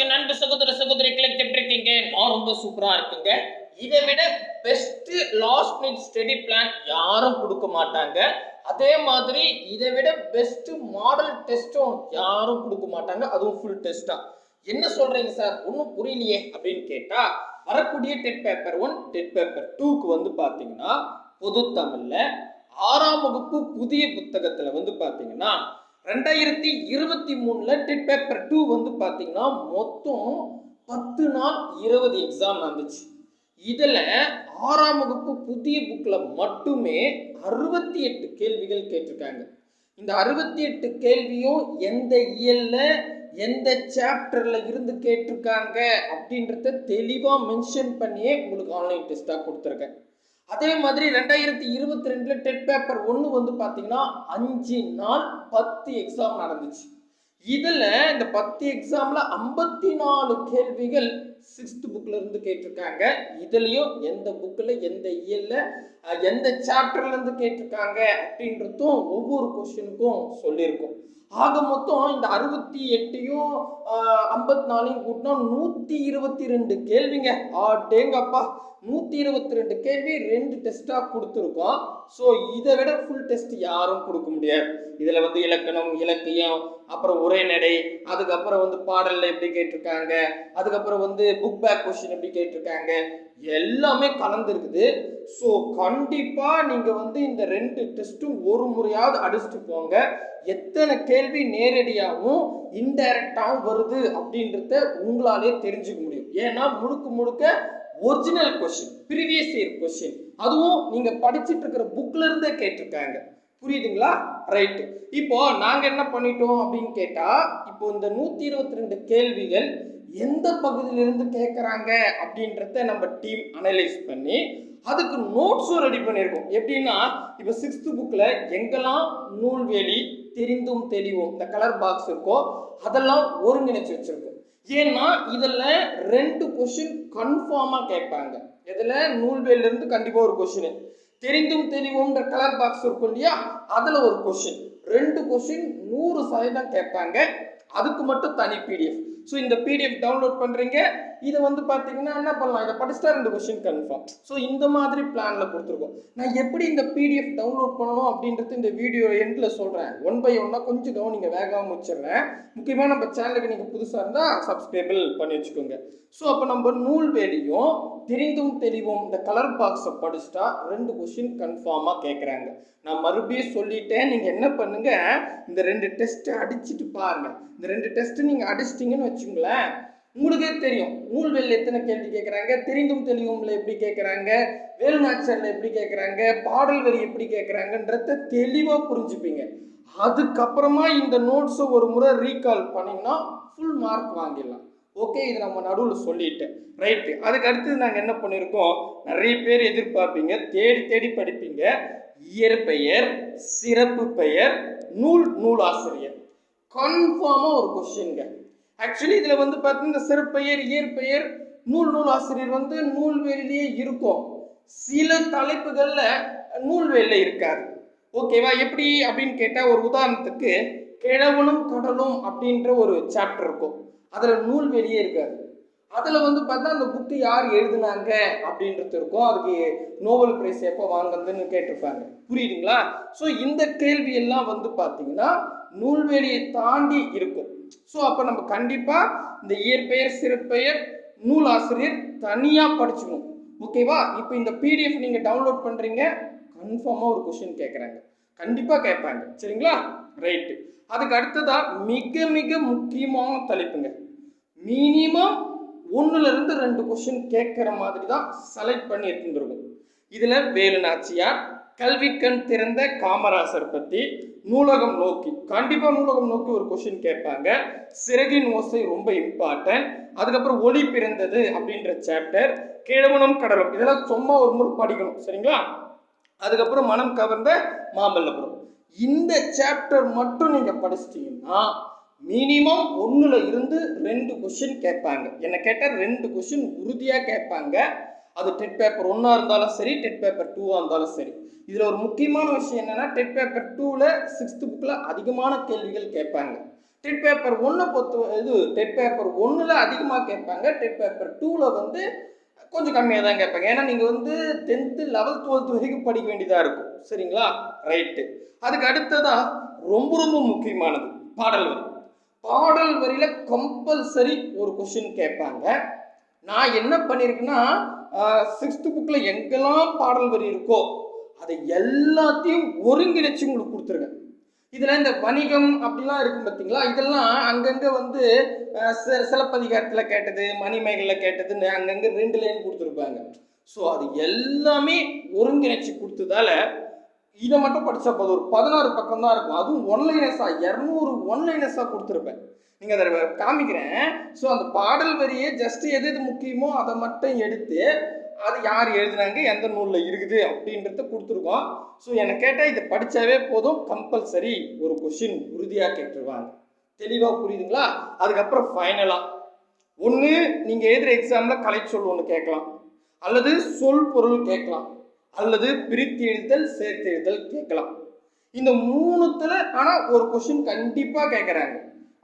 என் அன்பு சகோதர சகோதரிகளை கேட்டிருக்கீங்க. நான் ரொம்ப சூப்பரா இருக்குங்க. இதை விட best last minute study plan யாரும் கொடுக்க மாட்டாங்க. அதே மாதிரி இதை விட பெஸ்ட் மாடல் டெஸ்டும் யாரும் கொடுக்க மாட்டாங்க. அதுவும் ஃபுல் டெஸ்டா. என்ன சொல்றீங்க சார், ஒன்றும் புரியலையே அப்படின்னு கேட்டா, வரக்கூடிய டெட் பேப்பர் 1 டெட் பேப்பர் 2க்கு வந்து பாத்தீங்கன்னா பொது தமிழ்ல 6ஆம் வகுப்பு புதிய புத்தகத்துல வந்து பாத்தீங்கன்னா 2023 டெட் பேப்பர் 2 வந்து பாத்தீங்கன்னா மொத்தம் 10 நாள் 20 எக்ஸாம் நடந்துச்சு. இதுல 6ஆம் வகுப்பு புதிய புக்ல மட்டுமே 68 கேள்விகள் கேட்டிருக்காங்க. இந்த 68 கேள்வியும் எந்த இயல்ல எந்த சாப்டர்ல இருந்து கேட்டிருக்காங்க அப்படின்றத தெளிவா மென்ஷன் பண்ணியே உங்களுக்கு ஆன்லைன் டெஸ்டா கொடுத்துருக்கேன். அதே மாதிரி 2022 டெட் பேப்பர் 1 வந்து பாத்தீங்கன்னா 5 நாள் 10 எக்ஸாம் நடந்துச்சு. இதுல இந்த 10 எக்ஸாம்ல 54 கேள்விகள் 6th புக்ல இருந்து கேட்டிருக்காங்க. இதுலயும் எந்த புக்ல எந்த இயல்ல எந்த சாப்டர்ல இருந்து கேட்டிருக்காங்க அப்படின்றதும் ஒவ்வொரு கொஸ்டினுக்கும் சொல்லியிருக்கும். ஆக மொத்தம் இந்த 68யும் 54யும் கூட்டினா 122 கேள்விங்க. டேங்கப்பா, 122 கேள்வி 2 டெஸ்டா கொடுத்துருக்கோம். ஸோ இதை விட ஃபுல் டெஸ்ட் யாரும் கொடுக்க முடியாது. இதுல வந்து இலக்கணம், இலக்கியம், அப்புறம் உரைநடை, அதுக்கப்புறம் வந்து பாடல்ல எப்படி கேட்டிருக்காங்க, அதுக்கப்புறம் வந்து புக் பேக் கொஸ்டின் எப்படி கேட்டிருக்காங்க, எல்லாமே கலந்துருக்குது. ஸோ கண்டிப்பா நீங்க வந்து இந்த 2 டெஸ்ட்டும் ஒரு முறையாவது அடிச்சுட்டு போங்க. எத்தனை கேள்வி நேரடியாகவும் இன்டைரக்டாகவும் வருது அப்படின்றத உங்களாலே தெரிஞ்சுக்க முடியும். ஏன்னா முழுக்க முழுக்க original question, previous year question, அதுவும் நீங்க படிச்சுட்டு இருக்கிற புக்ல இருந்தே கேட்டிருக்காங்க. புரியுதுங்களா? ரைட்டு. இப்போ நாங்க என்ன பண்ணிட்டோம் அப்படின்னு கேட்டா, இப்போ இந்த 122 கேள்விகள் எந்த பகுதியிலிருந்து கேட்கறாங்க அப்படின்றத நம்ம டீம் அனலைஸ் பண்ணி அதுக்கு நோட்ஸும் ரெடி பண்ணியிருக்கோம். எப்படின்னா, இப்போ 6th புக்ல எங்கெல்லாம் நூல்வேலி, தெரிந்தும் தெளிவும் இந்த கலர் பாக்ஸ் இருக்கோ அதெல்லாம் ஒருங்கிணைச்சு வச்சிருக்கோம். ஏன்னா இதுல 2 கொஸ்டின் கன்ஃபார்மா கேட்பாங்க. இதுல நூல்வேலில இருந்து கண்டிப்பா ஒரு கொஸ்டின், தெரிந்தும் தெளிவும்ன்ற கலர் பாக்ஸ் இருக்கும் இல்லையா, அதுல ஒரு கொஸ்டின், 2 கொஸ்டின் 100% கேட்பாங்க. அதுக்கு மட்டும் தனி பிடிஎஃப். ஸோ இந்த பிடிஎஃப் டவுன்லோட் பண்றீங்க. இதை வந்து பார்த்தீங்கன்னா என்ன பண்ணலாம், இதை படிச்சுட்டா 2 கொஸ்டின் கன்ஃபார்ம். ஸோ இந்த மாதிரி பிளான்ல கொடுத்துருக்கோம். நான் எப்படி இந்த பிடிஎஃப் டவுன்லோட் பண்ணணும் அப்படின்றது இந்த வீடியோ எண்டில் சொல்றேன். 1 by 1 கொஞ்சம் கவனிங்க, வேகாமல் வச்சிடுறேன். முக்கியமாக நம்ம சேனலுக்கு நீங்கள் புதுசாக இருந்தால் சப்ஸ்கிரைபிள் பண்ணி வச்சுக்கோங்க. ஸோ அப்போ நம்ம நூல்வேலியும் தெரிந்தும் தெளிவும் இந்த கலர் பாக்ஸை படிச்சுட்டா 2 கொஸ்டின் கன்ஃபார்மாக கேட்குறாங்க. நான் மறுபடியும் சொல்லிட்டேன், நீங்கள் என்ன பண்ணுங்க, இந்த 2 டெஸ்ட்டை அடிச்சுட்டு பாருங்க. இந்த 2 டெஸ்ட் நீங்கள் அடிச்சிட்டிங்கன்னு வச்சுங்களேன், உங்களுக்கே தெரியும் நூல்வேலில் எத்தனை கேள்வி கேட்குறாங்க, தெரிந்தும் தெளிவும்ல எப்படி கேட்குறாங்க, வேலுநாச்சியார்ல எப்படி கேட்குறாங்க, பாடல் வரி எப்படி கேட்குறாங்கன்றத தெளிவாக புரிஞ்சுப்பீங்க. அதுக்கப்புறமா இந்த நோட்ஸை ஒரு முறை ரீகால் பண்ணிங்கன்னா ஃபுல் மார்க் வாங்கிடலாம். ஓகே, இது நம்ம நடுவில் சொல்லிட்டேன். ரைட்டு. அதுக்கு அடுத்தது நாங்கள் என்ன பண்ணியிருக்கோம், நிறைய பேர் எதிர்பார்ப்பீங்க, தேடி தேடி படிப்பீங்க, இயற்பெயர், சிறப்பு பெயர், நூலாசிரியர். கன்ஃபார்மாக ஒரு கொஸ்டின்ங்க. ஆக்சுவலி இதில் வந்து பார்த்தீங்கன்னா சிறப்பெயர், இயற்பெயர், நூலாசிரியர் வந்து நூல்வேலிலேயே இருக்கும். சில தலைப்புகளில் நூல்வேலியில் இருக்காது. ஓகேவா? எப்படி அப்படின்னு கேட்டால், ஒரு உதாரணத்துக்கு கிழவனும் கடலும் அப்படின்ற ஒரு சாப்டர் இருக்கும். அதில் நூல்வேலியே இருக்காது. அதில் வந்து பார்த்தா அந்த புக்கு யார் எழுதுனாங்க அப்படின்றது இருக்கும். அதுக்கு நோபல் பிரைஸ் எப்போ வாங்குறதுன்னு கேட்டிருப்பாங்க. புரியுதுங்களா? ஸோ இந்த கேள்வி எல்லாம் வந்து பார்த்தீங்கன்னா நூல்வேலியை தாண்டி இருக்கும். ஸோ அப்போ நம்ம கண்டிப்பாக இந்த இயற்பெயர், சிறப்பெயர், நூலாசிரியர் தனியாக படிச்சுக்கணும். ஓகேவா? இப்போ இந்த பிடிஎஃப் நீங்கள் டவுன்லோட் பண்ணுறீங்க, கன்ஃபார்மாக ஒரு கொஸ்டின் கேட்குறாங்க, கண்டிப்பாக கேட்பாங்க. சரிங்களா? ரைட்டு. அதுக்கு அடுத்ததா மிக மிக முக்கியமான தலைப்புங்க. மினிமம் 1லிருந்து 2 கொஸ்டின் கேட்குற மாதிரி தான் செலக்ட் பண்ணி எடுத்துருக்கும். இதில் வேலுநாச்சியார், கல்வி கண் திறந்த காமராசர் பற்றி, நூலகம் நோக்கி, கண்டிப்பாக நூலகம் நோக்கி ஒரு கொஸ்டின் கேட்பாங்க. சிறகின் ஓசை ரொம்ப இம்பார்ட்டன்ட். அதுக்கப்புறம் ஒளி பிறந்தது அப்படின்ற சாப்டர், கிழவனும் கடலும், இதெல்லாம் சும்மா ஒரு முறை படிக்கணும். சரிங்களா? அதுக்கப்புறம் மனம் கவர்ந்த மாமல்லபுரம். இந்த சாப்டர் மட்டும் நீங்க படிச்சிட்டீங்கன்னா மினிமம் 1லிருந்து 2 கொஸ்டின் கேட்பாங்க. என்ன கேட்டால் 2 கொஸ்டின் உறுதியாக கேட்பாங்க. அது டெட் பேப்பர் 1 இருந்தாலும் சரி, டெட் பேப்பர் 2 இருந்தாலும் சரி. இதில் ஒரு முக்கியமான விஷயம் என்னன்னா, டெட் பேப்பர் 2ல 6th புக்கில் அதிகமான கேள்விகள் கேட்பாங்க. டெட் பேப்பர் 1 டெட் பேப்பர் 1ல் அதிகமாக கேட்பாங்க. டெட் பேப்பர் 2ல் வந்து கொஞ்சம் கம்மியாக தான் கேட்பாங்க. ஏன்னா நீங்கள் வந்து 10th 11th 12th வரைக்கும் படிக்க வேண்டியதாக இருக்கும். சரிங்களா? ரைட்டு. அதுக்கு அடுத்ததாக ரொம்ப ரொம்ப முக்கியமானது பாடல் வரி. பாடல் வரியில் கம்பல்சரி ஒரு கொஷின் கேட்பாங்க. நான் என்ன பண்ணியிருக்கேன்னா 6th புக்கில் எங்கெல்லாம் பாடல் வரி இருக்கோ அதை எல்லாத்தையும் ஒருங்கிணைச்சு உங்களுக்கு கொடுத்துருங்க. இதில் இந்த வணிகம் அப்படிலாம் இருக்கும் பார்த்தீங்களா, இதெல்லாம் அங்கங்கே வந்து சிலப்பதிகாரத்தில் கேட்டது, மணிமேகலையில் கேட்டதுன்னு அங்கங்கே 2 லைன் கொடுத்துருப்பாங்க. ஸோ அது எல்லாமே ஒருங்கிணைச்சு கொடுத்ததால இதை மட்டும் படித்தா போதும், ஒரு 16 பக்கம் தான் இருக்கும். அதுவும் ஒன்லைனஸாக 200 ஒன்லைனஸாக கொடுத்துருப்பேன். நீங்கள் அதை காமிக்கிறேன். ஸோ அந்த பாடல் வரியே ஜஸ்ட் எது எது முக்கியமோ அதை மட்டும் எடுத்து அது யார் எழுதுனாங்க, எந்த நூலில் இருக்குது அப்படின்றத கொடுத்துருக்கோம். ஸோ என்னை கேட்டால் இதை படித்தாவே போதும், கம்பல்சரி ஒரு கொஷின் உறுதியாக கேட்டுருவாங்க. தெளிவாக புரியுதுங்களா? அதுக்கப்புறம் ஃபைனலாக ஒன்று நீங்கள் எழுதுகிற எக்ஸாமில் கலைச்சொல் ஒன்று கேட்கலாம், அல்லது சொல் பொருள் கேட்கலாம், அல்லது பிரித்து எழுதல் சேர்த்து எழுதல் கேட்கலாம். இந்த 3த்தில் ஆனால் ஒரு கொஷின் கண்டிப்பாக கேட்குறாங்க.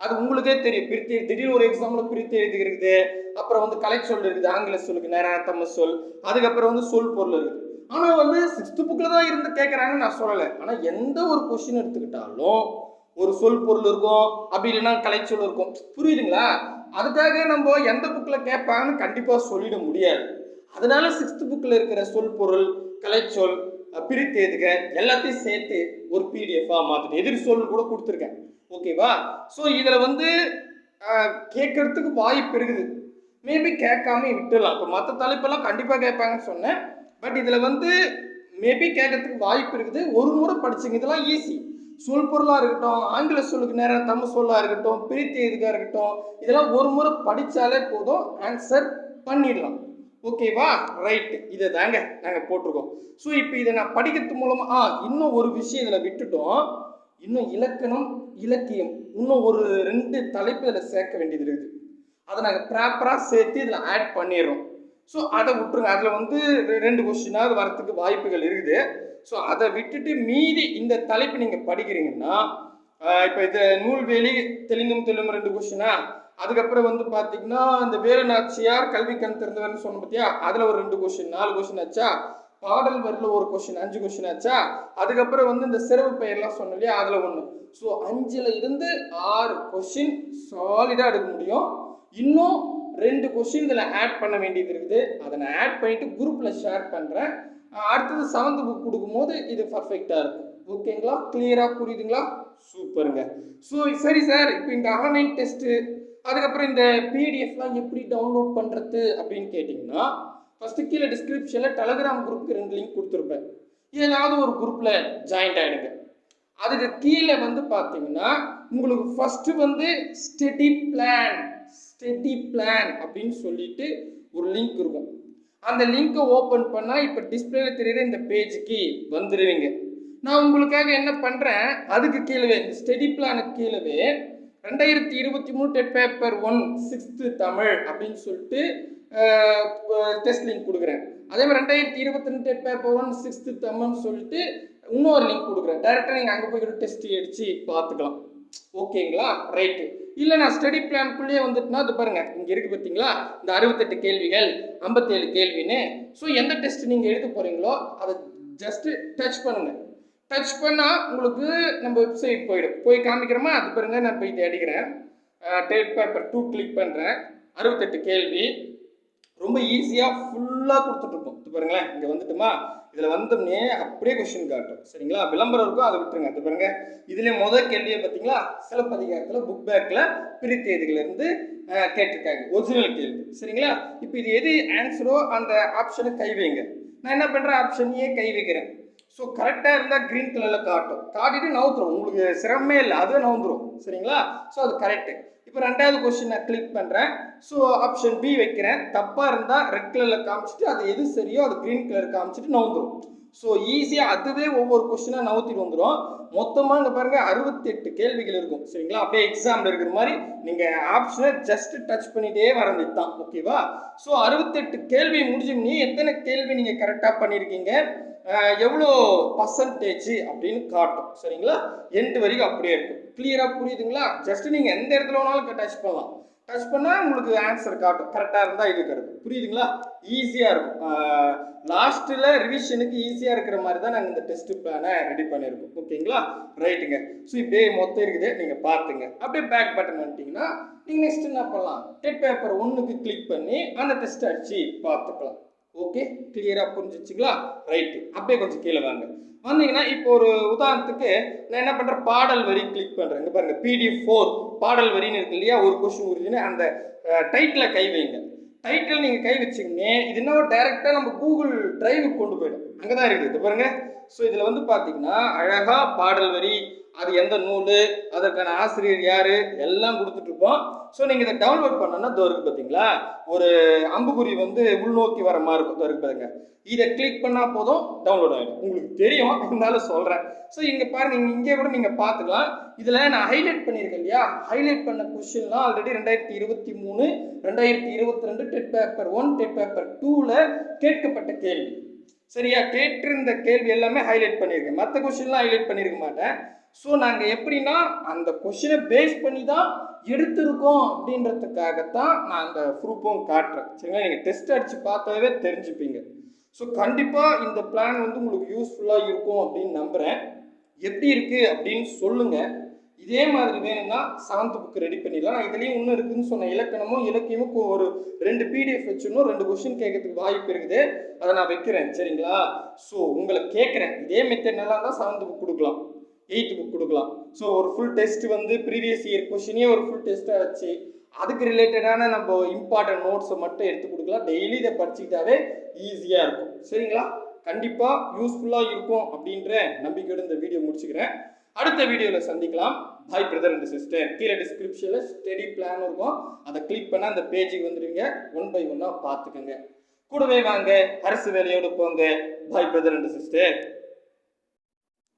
அது உங்களுக்கே தெரியும். பிரித்து திடீர்னு ஒரு எக்ஸாம்பிள் பிரித்து எழுதுகிறது, அப்புறம் வந்து கலைச்சொல் இருக்குது, ஆங்கில சொல்லுக்கு நேரான தமிழ் சொல், அதுக்கப்புறம் வந்து சொல் பொருள் இருக்குது. ஆனால் வந்து 6th புக்கில் தான் இருந்து கேட்குறாங்கன்னு நான் சொல்லலை. ஆனால் எந்த ஒரு கொஷின் எடுத்துக்கிட்டாலும் ஒரு சொல் பொருள் இருக்கும், அப்படி இல்லைன்னா கலைச்சொல் இருக்கும். புரியுதுங்களா? அதுக்காக நம்ம எந்த புக்கில் கேட்பாங்கன்னு கண்டிப்பாக சொல்லிட முடியாது. அதனால 6th புக்கில் இருக்கிற சொல் பொருள், கலைச்சொல், பிரித்து எழுதுக எல்லாத்தையும் சேர்த்து ஒரு பிடிஎஃபாக மாற்றிட்டு எதிர் சொல் கூட கொடுத்துருக்கேன். ஓகேவா? ஸோ இதில் வந்து கேட்கறதுக்கு வாய்ப்பு இருக்குது. மேபி கேட்காம விட்டுடலாம். இப்போ மற்ற தலைப்பெல்லாம் கண்டிப்பாக கேட்பாங்கன்னு சொன்னேன். பட் இதில் வந்து மேபி கேட்கறதுக்கு வாய்ப்பு இருக்குது. ஒரு முறை படிச்சுங்க, இதெல்லாம் ஈஸி. சொல் பொருளாக இருக்கட்டும், ஆங்கில சொல்லுக்கு நேரம் தமிழ் சொல்லாக இருக்கட்டும், பிரித்து எழுதுக இருக்கட்டும், இதெல்லாம் ஒரு முறை படித்தாலே போதும், ஆன்சர் பண்ணிடலாம். ஓகேவா? ரைட்டு. இதை தாங்க நாங்கள் போட்டிருக்கோம். ஸோ இப்போ இதை நான் படிக்கிறது மூலமாக இன்னும் ஒரு விஷயம் இதில் விட்டுட்டோம். இன்னும் இலக்கணம், இலக்கியம் இன்னும் ஒரு 2 தலைப்பு இதில் சேர்க்க வேண்டியது இருக்குது. அதை நாங்கள் ப்ராப்பராக சேர்த்து இதில் ஆட் பண்ணிடுறோம். ஸோ அதை விட்டுருங்க. அதில் வந்து 2 கொஸ்டினாவது வரத்துக்கு வாய்ப்புகள் இருக்குது. ஸோ அதை விட்டுட்டு மீதி இந்த தலைப்பு நீங்கள் படிக்கிறீங்கன்னா, இப்போ இது நூல்வேலி தெலுங்கும் 2 கொஸ்டினா, அதுக்கப்புறம் வந்து பார்த்தீங்கன்னா இந்த வேலுநாச்சியார் கல்வி கண் திறந்தவர்னு சொன்ன பார்த்தியா, அதில் ஒரு 2 கொஸ்டின் 4 கொஸ்டின் ஆச்சா, பாடல் வரியில் ஒரு கொஸ்டின் 5 கொஸ்டின் ஆச்சா, அதுக்கப்புறம் வந்து இந்த சிறப்பு பெயர்லாம் சொன்னோம் இல்லையா, அதில் 1. ஸோ 5ல் இருந்து 6 கொஸ்டின் சாலிடாக எடுக்க முடியும். இன்னும் 2 கொஸ்டின் இதில் ஆட் பண்ண வேண்டியது இருக்குது. அதை நான் ஆட் பண்ணிவிட்டு குரூப்பில் ஷேர் பண்ணுறேன். அடுத்தது 7th புக் கொடுக்கும்போது இது பர்ஃபெக்டாக இருக்கும். ஓகேங்களா? கிளியராக புரியுதுங்களா? சூப்பருங்க. ஸோ சரி சார், இப்போ இந்த ஆன்லைன் டெஸ்ட்டு, அதுக்கப்புறம் இந்த பிடிஎஃப்லாம் எப்படி டவுன்லோட் பண்ணுறது அப்படின்னு கேட்டிங்கன்னா, ஃபஸ்ட்டு கீழே டிஸ்கிரிப்ஷனில் டெலகிராம் குரூப்புக்கு 2 லிங்க் கொடுத்துருப்பேன். ஏதாவது ஒரு குரூப்பில் ஜாயின்ட் ஆகிடுங்க. அதுக்கு கீழே வந்து பார்த்தீங்கன்னா உங்களுக்கு ஃபஸ்ட்டு வந்து ஸ்டடி பிளான் அப்படின்னு சொல்லிட்டு ஒரு லிங்க் இருக்கும். அந்த லிங்கை ஓப்பன் பண்ணால் இப்போ டிஸ்பிளேல தெரியுற இந்த பேஜுக்கு வந்துடுவீங்க. நான் உங்களுக்காக என்ன பண்ணுறேன், அதுக்கு கீழே இந்த ஸ்டடி பிளானுக்கு கீழே 2023 டெட் பேப்பர் 1 6th தமிழ் அப்படின்னு சொல்லிட்டு டெஸ்ட் லிங்க் கொடுக்குறேன். அதே மாதிரி 2022 டெட் பேப்பர் 1 6th தமிழ்னு சொல்லிட்டு இன்னொரு லிங்க் கொடுக்குறேன். டைரெக்டாக நீங்கள் அங்கே போய் டெஸ்ட் அடித்து பார்த்துக்கலாம். ஓகேங்களா? ரைட்டு. இல்லை நான் ஸ்டடி பிளான்குள்ளேயே வந்துட்டுனா அது பாருங்கள், இங்கே இருக்குது பார்த்தீங்களா, இந்த 68 கேள்விகள் 57 கேள்வின்னு. ஸோ எந்த டெஸ்ட் நீங்கள் எழுத போகிறீங்களோ அதை ஜஸ்ட்டு டச் பண்ணுங்கள். டச் பண்ணால் உங்களுக்கு நம்ம வெப்சைட் போய் காமிக்கிறோமா, அது பாருங்க. நான் போய் அடிக்கிறேன், டெட் பேப்பர் 2 கிளிக் பண்ணுறேன். 68 கேள்வி ரொம்ப ஈஸியாக ஃபுல்லாக கொடுத்துட்ருக்கோம். இது பாருங்களேன், இங்கே வந்துட்டுமா, இதில் வந்தோம்னே அப்படியே கொஸ்டின் காட்டும். சரிங்களா? விளம்பரம் இருக்கும், அதை விட்டுருங்க. அது பாருங்க, இதுலேயே முதல் கேள்வியை பார்த்தீங்களா, சிலப்பதிகாரத்தில் புக் பேக்கில் பிரித்தேதிகளிலிருந்து கேட்டிருக்காங்க, ஒரிஜினல் கேள்வி. சரிங்களா? இப்போ இது எது ஆன்சரோ அந்த ஆப்ஷனை கை வைங்க. நான் என்ன பண்ணுறேன், ஆப்ஷனையே கை வைக்கிறேன். ஸோ கரெக்டாக இருந்தால் க்ரீன் கலரில் காட்டிட்டு நவுத்துரும். உங்களுக்கு சிரமமே இல்லை, அதுவே நவுந்துரும். சரிங்களா? ஸோ அது கரெக்டு. இப்போ 2வது கொஸ்டின் நான் கிளிக் பண்ணுறேன். ஸோ ஆப்ஷன் பி வைக்கிறேன். தப்பாக இருந்தால் ரெட் கலரில் காமிச்சிட்டு அது எது சரியோ அது க்ரீன் கலர் காமிச்சிட்டு நவுந்துரும். ஸோ ஈஸியாக அதுவே ஒவ்வொரு கொஸ்டினாக நவுத்திட்டு வந்துடும். மொத்தமாக இங்கே பாருங்கள் 68 கேள்விகள் இருக்கும். சரிங்களா? அப்படியே எக்ஸாமில் இருக்கிற மாதிரி நீங்கள் ஆப்ஷனை ஜஸ்ட் டச் பண்ணிகிட்டே வரது தான். ஓகேவா? ஸோ 68 கேள்வி முடிஞ்சோம்னே எத்தனை கேள்வி நீங்கள் கரெக்டாக பண்ணியிருக்கீங்க, எவ்வளோ பர்சன்டேஜ் அப்படின்னு காட்டும். சரிங்களா? எண்டு வரைக்கும் அப்படியே இருக்கும். கிளியராக புரியுதுங்களா? ஜஸ்ட் நீங்கள் எந்த இடத்துல வேணாலும் டச் பண்ணலாம். டச் பண்ணால் உங்களுக்கு ஆன்சர் காட்டும். கரெக்டாக இருந்தால் இது கிடைக்கும். புரியுதுங்களா? ஈஸியாக இருக்கும். லாஸ்ட்டில் ரிவிஷனுக்கு ஈஸியாக இருக்கிற மாதிரி தான் நாங்கள் இந்த டெஸ்ட் பிளானை ரெடி பண்ணியிருக்கோம். ஓகேங்களா? ரைட்டுங்க. ஸோ இப்படியே மொத்தம் இருக்குது, நீங்கள் பார்த்துங்க. அப்படியே பேக் பட்டன் வந்துட்டிங்கன்னா நீங்கள் நெக்ஸ்ட் என்ன பண்ணலாம், டெட் பேப்பர் 1க்கு கிளிக் பண்ணி அந்த டெஸ்ட் அடிச்சு பார்த்துக்கலாம். ஓகே, கிளியராக புரிஞ்சிச்சுங்களா? ரைட்டு. அப்படியே கொஞ்சம் கீழே வாங்க. வந்தீங்கன்னா இப்போ ஒரு உதாரணத்துக்கு நான் என்ன பண்ணுறேன், பாடல் வரி கிளிக் பண்ணுறேன். இங்கே பாருங்கள், PDF4 பாடல் வரின்னு இருக்கு இல்லையா, ஒரு கொஸ்டின் உறுதினு அந்த டைட்டில் கை வைங்க. டைட்டில் நீங்கள் கை வச்சுக்கிங்க, இது என்ன டைரெக்டாக நம்ம கூகுள் டிரைவுக்கு கொண்டு போயிடும். அங்கே தான் இருக்குது. இது பாருங்கள். ஸோ இதில் வந்து பார்த்தீங்கன்னா அழகாக பாடல் வரி, அது எந்த நூல், அதற்கான ஆசிரியர் யார், எல்லாம் கொடுத்துட்ருப்போம். ஸோ நீங்கள் இதை டவுன்லோட் பண்ணோன்னா தோருக்கு பார்த்தீங்களா ஒரு அம்புக்குறி வந்து உள்நோக்கி வர மாதிரி இருக்கும். தோருக்கு பாருங்க, இதை கிளிக் பண்ணால் போதும் டவுன்லோட் ஆகிடும். உங்களுக்கு தெரியும், இருந்தாலும் சொல்கிறேன். ஸோ இங்கே பாருங்கள், இங்கே கூட நீங்கள் பார்த்துக்கலாம். இதில் நான் ஹைலைட் பண்ணியிருக்கேன் இல்லையா, ஹைலைட் பண்ண கொஸ்டின்லாம் already 2023, 2022 TET paper 1, TET paper 2ல் கேட்கப்பட்ட கேள்வி. சரியா? கேட்டிருந்த கேள்வி எல்லாமே ஹைலைட் பண்ணியிருக்கேன். மற்ற கொஸ்டின்லாம் ஹைலைட் பண்ணியிருக்க மாட்டேன். ஸோ நாங்கள் எப்படின்னா அந்த கொஷினை பேஸ் பண்ணி தான் எடுத்திருக்கோம் அப்படின்றதுக்காகத்தான் நான் அந்த ப்ரூஃபும் காட்டுறேன். சரிங்களா? நீங்கள் டெஸ்ட் அடித்து பார்த்தாவே தெரிஞ்சுப்பீங்க. ஸோ கண்டிப்பாக இந்த பிளான் வந்து உங்களுக்கு யூஸ்ஃபுல்லாக இருக்கும் அப்படின்னு நம்புகிறேன். எப்படி இருக்குது அப்படின்னு சொல்லுங்கள். இதே மாதிரி வேணும்னா 7th புக் ரெடி பண்ணிடலாம். நான் இதுலேயும் இன்னும் இருக்குதுன்னு சொன்ன இலக்கணமும் இலக்கியமும் ஒரு 2 PDF வச்சுடணும். 2 கொஸ்டின் கேட்கறதுக்கு வாய்ப்பு இருக்குது. அதை நான் வைக்கிறேன். சரிங்களா? ஸோ உங்களை கேட்குறேன், இதே மெத்தட் நல்லா இருந்தால் 7th புக் கொடுக்கலாம், 8th புக் கொடுக்கலாம். ஸோ ஒரு ஃபுல் டெஸ்ட் வந்து ப்ரீவியஸ் இயர் கொஷினே ஒரு ஃபுல் டெஸ்ட்டாக வச்சு அதுக்கு ரிலேட்டடான நம்ம இம்பார்ட்டன்ட் நோட்ஸை மட்டும் எடுத்து கொடுக்கலாம். டெய்லி இதை படிச்சுக்கிட்டாவே ஈஸியாக இருக்கும். சரிங்களா? கண்டிப்பாக யூஸ்ஃபுல்லாக இருக்கும் அப்படின்ற நம்பிக்கையோடு இந்த வீடியோ முடிச்சுக்கிறேன். அடுத்த வீடியோவில் சந்திக்கலாம். பாய் பிரதர் அண்ட் சிஸ்டர். கீழே டிஸ்கிரிப்ஷனில் ஸ்டடி பிளான் இருக்கும், அதை கிளிக் பண்ணால் அந்த பேஜுக்கு வந்துடுவீங்க. 1 by 1 பார்த்துக்கோங்க. கூடவே வாங்க, அரசு வேலையோடு போங்க. பாய் பிரதர் அண்ட் சிஸ்டர்.